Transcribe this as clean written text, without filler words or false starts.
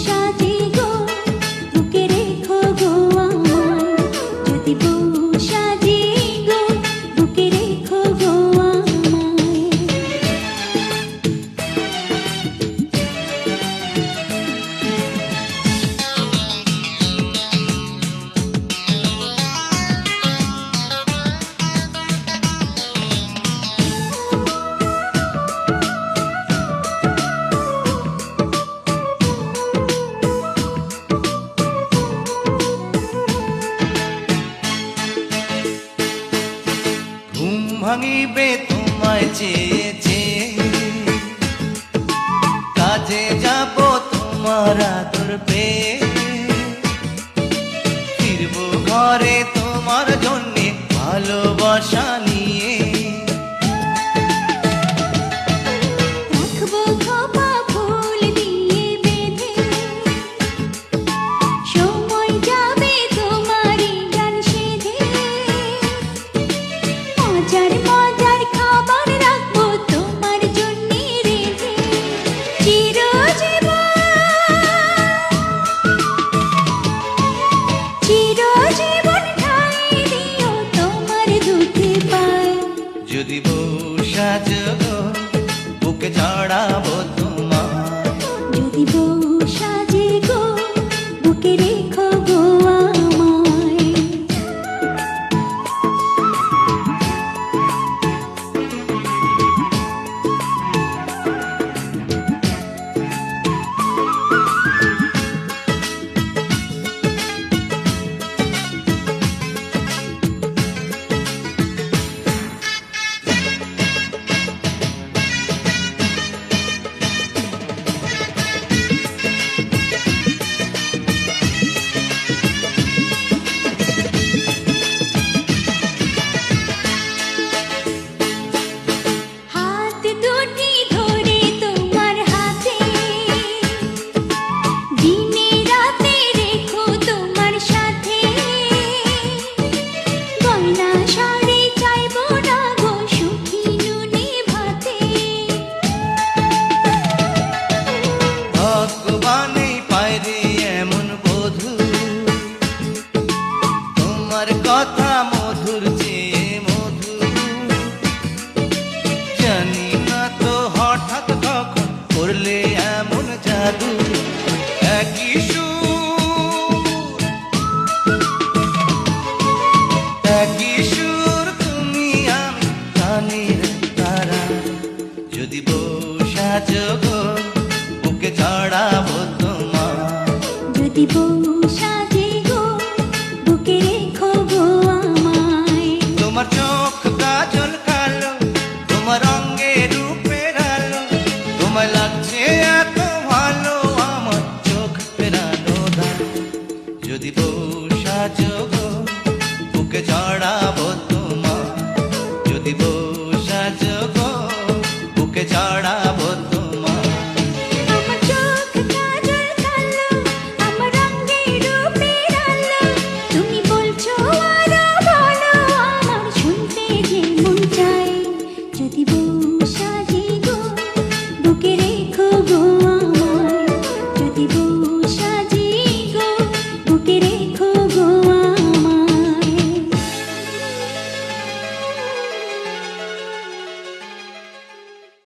সাজে গো বুকে রেখো গো আমায়, যদি বউ সাজে গো বুকে রেখো গো আমায়। ঘুম ভাঙিবে তোমায় চেয়ে চেয়ে, কাজে যাব তোমার আদর পেয়ে, ফিরবো ঘরে তোমার জন্যে ভালোবাসা নিয়ে। রাখবো খোপা ফুল দিয়ে বেঁধে, সময় যাবে তোমারই গান সেধে, মজার মজার খাবার রাখবো তোমার জন্যে রেঁধে, চিরজীবন ঠাঁই দিও তোমার দুধে পায়। যদি বউ সাজো বুকে চড়াবো তোমার, যদি বউ সাজে গো বুকে রেখো গো আমায়। হাত দুটি ধরে তোমার হাতে, দিনে রাতে রেখো তোমার সাথে, গয়না শাড়ি চাইবো না গো সুখী নুনে ভাতে। ভগবানে পায়রে এমন বধূ, তোমার কথা মধুর চেয়ে মধু, জানি না তো হঠাৎ কখন করলে এমন জাদু। একই সুর তুমি আমি কানের তারা, যদি বউ সাজো গো বুকে চড়াবো তোমার, যদি বউ